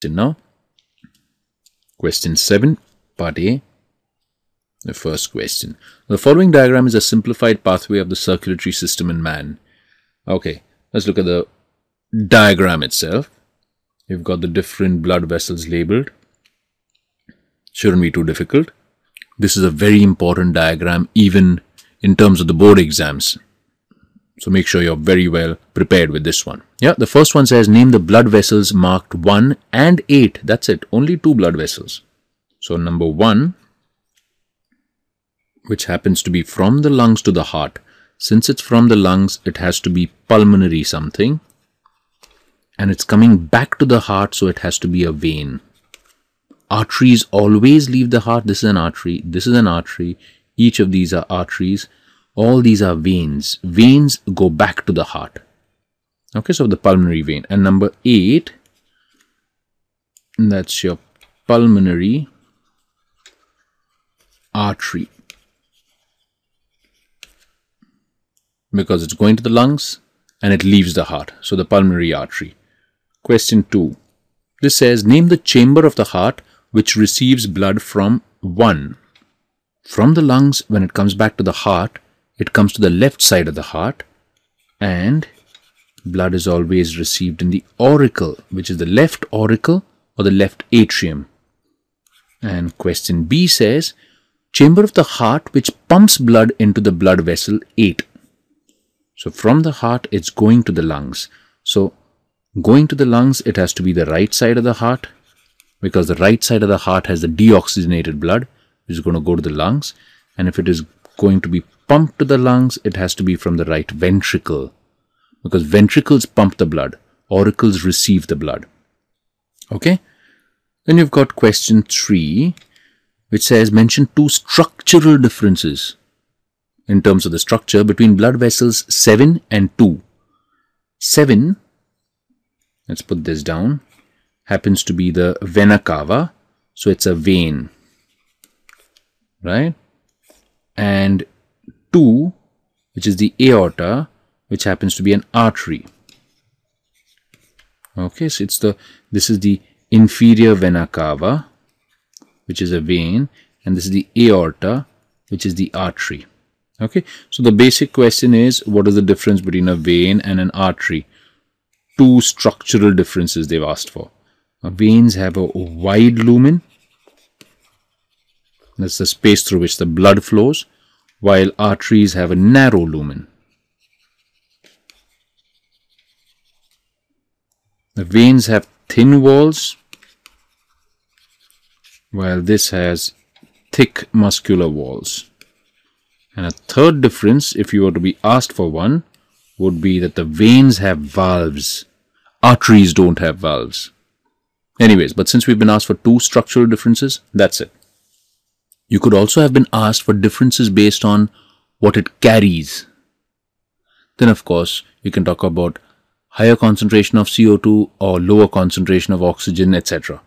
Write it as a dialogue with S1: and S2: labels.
S1: now. Question 7, part A. The first question. The following diagram is a simplified pathway of the circulatory system in man. Okay, let's look at the diagram itself. You've got the different blood vessels labeled. Shouldn't be too difficult. This is a very important diagram even in terms of the board exams. So make sure you're very well prepared with this one. Yeah, the first one says name the blood vessels marked 1 and 8. That's it. Only 2 blood vessels. So number 1, which happens to be from the lungs to the heart. Since it's from the lungs, it has to be pulmonary something. And it's coming back to the heart, so it has to be a vein. Arteries always leave the heart. This is an artery. This is an artery. Each of these are arteries. All these are veins. Veins go back to the heart. Okay, so the pulmonary vein. And number 8, that's your pulmonary artery. Because it's going to the lungs and it leaves the heart. So the pulmonary artery. Question 2. This says name the chamber of the heart which receives blood from 1. From the lungs, when it comes back to the heart, it comes to the left side of the heart, and blood is always received in the auricle, which is the left auricle or the left atrium. And question B says chamber of the heart which pumps blood into the blood vessel 8. So from the heart, it's going to the lungs. So going to the lungs, it has to be the right side of the heart, because the right side of the heart has the deoxygenated blood, which is going to go to the lungs. And if it is going to be pumped to the lungs, it has to be from the right ventricle, because ventricles pump the blood, auricles receive the blood. Okay. Then you've got question 3, which says mention 2 structural differences in terms of the structure between blood vessels 7 and 2. 7, let's put this down, happens to be the vena cava, so it's a vein, right? And 2, which is the aorta, which happens to be an artery. Okay, so this is the inferior vena cava, which is a vein, and this is the aorta, which is the artery. Okay, so the basic question is, what is the difference between a vein and an artery? 2 structural differences they've asked for. Veins have a wide lumen. That's the space through which the blood flows, while arteries have a narrow lumen. The veins have thin walls, while this has thick muscular walls. And a third difference, if you were to be asked for one, would be that the veins have valves. Arteries don't have valves. Anyways, but since we've been asked for 2 structural differences, that's it. You could also have been asked for differences based on what it carries. Then of course, you can talk about higher concentration of CO2 or lower concentration of oxygen, etc.